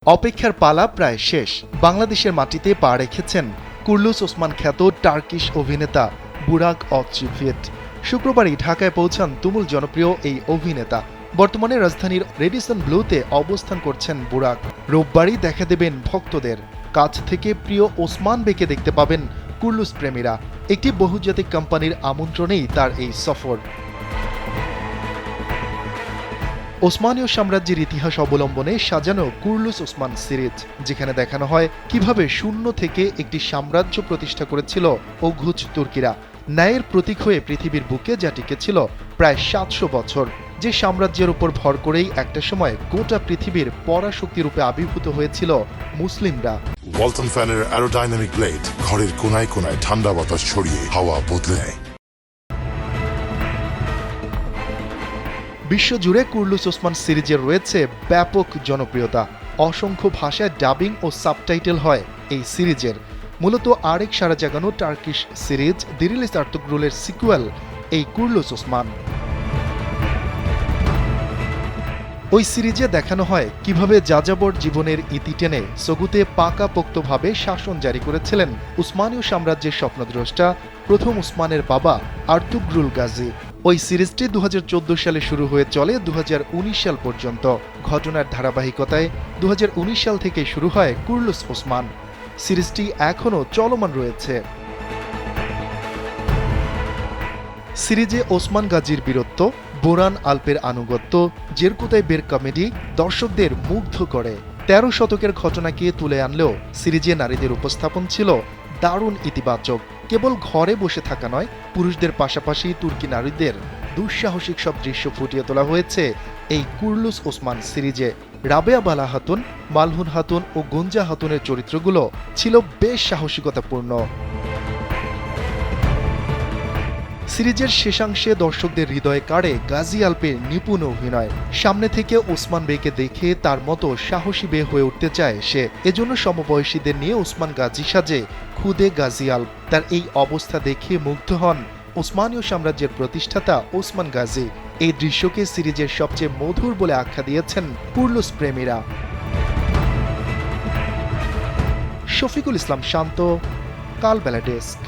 অপেক্ষার পালা প্রায় শেষ। বাংলাদেশের মাটিতে পা রেখেছেন কুর্লুস ওসমান খ্যাত টার্কিশ অভিনেতা বুরাক অকচিভিট। শুক্রবারই ঢাকায় পৌঁছান তুমুল জনপ্রিয় এই অভিনেতা। বর্তমানে রাজধানীর রেডিসন ব্লুতে অবস্থান করছেন বুরাক। রোববারই দেখা দেবেন ভক্তদের। কাছ থেকে প্রিয় ওসমান বেকে দেখতে পাবেন কুর্লুস প্রেমীরা। একটি বহুজাতিক কোম্পানির আমন্ত্রণেই তার এই সফর। ওসমানীয় সাম্রাজ্যের ইতিহাস অবলম্বনে সাজানো কুর্লুস ওসমান সিরিজ, যেখানে দেখানো হয় কিভাবে শূন্য থেকে একটি সাম্রাজ্য প্রতিষ্ঠা করেছিল অঘুজ তুর্কিরা, ন্যায়ের প্রতীক হয়ে পৃথিবীর বুকে যা টিকেছিল প্রায় ৭০০ বছর। যে সাম্রাজ্যের উপর ভর করেই একটা সময় গোটা পৃথিবীর পরাশক্তি রূপে আবির্ভূত হয়েছিল মুসলিমরা। ওয়ালটন ফ্যানের অ্যারোডাইনামিক ব্লেড ঘরের কোনায় কোনায় ঠান্ডা বাতাস ছড়িয়ে হাওয়া বদলে নেয়। বিশ্বজুড়ে কুর্লুস ওসমান সিরিজের রয়েছে ব্যাপক জনপ্রিয়তা। অসংখ্য ভাষায় ডাবিং ও সাবটাইটেল হয় এই সিরিজের। মূলত আরেক সারা জাগানো টার্কিশ সিরিজ দিরিলিস আর্তুগ্রুলের সিকুয়েল এই কুর্লুস ওসমান। ওই সিরিজে দেখানো হয় কিভাবে যাযাবর জীবনের ইতি টেনে সগুতে পাকাপোক্তভাবে শাসন জারি করেছিলেন উসমানীয় সাম্রাজ্যের স্বপ্নদ্রষ্টা প্রথম উসমানের বাবা আর্তুগ্রুল গাজী। ওই সিরিজটি ২০১৪ সালে শুরু হয়ে চলে ২০১৯ সাল পর্যন্ত। ঘটনার ধারাবাহিকতায় ২০১৯ সাল থেকে শুরু হয় কুর্লুস ওসমান। সিরিজটি এখনও চলমান রয়েছে। সিরিজে ওসমান গাজীর বীরত্ব, বোরান আল্পের আনুগত্য, জেরকুতাই বের কমেডি দর্শকদের মুগ্ধ করে। ১৩ শতকের ঘটনাকে তুলে আনলেও সিরিজে নারীদের উপস্থাপন ছিল দারুণ ইতিবাচক। কেবল ঘরে বসে থাকা নয়, পুরুষদের পাশাপাশি তুর্কি নারীদের দুঃসাহসিক সব দৃশ্য ফুটিয়ে তোলা হয়েছে এই কুর্লুস ওসমান সিরিজে। রাবেয়া বালা হাতুন, মালহুন হাতুন ও গুঞ্জা হাতুনের চরিত্রগুলো ছিল বেশ সাহসিকতাপূর্ণ। সিরিজের শেষাংশে দর্শকদের হৃদয়ে কাড়ে গাজী আল্পের নিপুণ অভিনয়। সামনে থেকে ওসমান বেকে দেখে তার মতো সাহসী বে হয়ে উঠতে চায় সে। এজন্য সমবয়সীদের নিয়ে ওসমান গাজী সাজে খুদে গাজী আল্প। তার এই অবস্থা দেখে মুগ্ধ হন ওসমানীয় সাম্রাজ্যের প্রতিষ্ঠাতা ওসমান গাজী। এই দৃশ্যকে সিরিজের সবচেয়ে মধুর বলে আখ্যা দিয়েছেন কুর্লুস প্রেমীরা। শফিকুল ইসলাম শান্ত, কালবেলা ডেস্ক।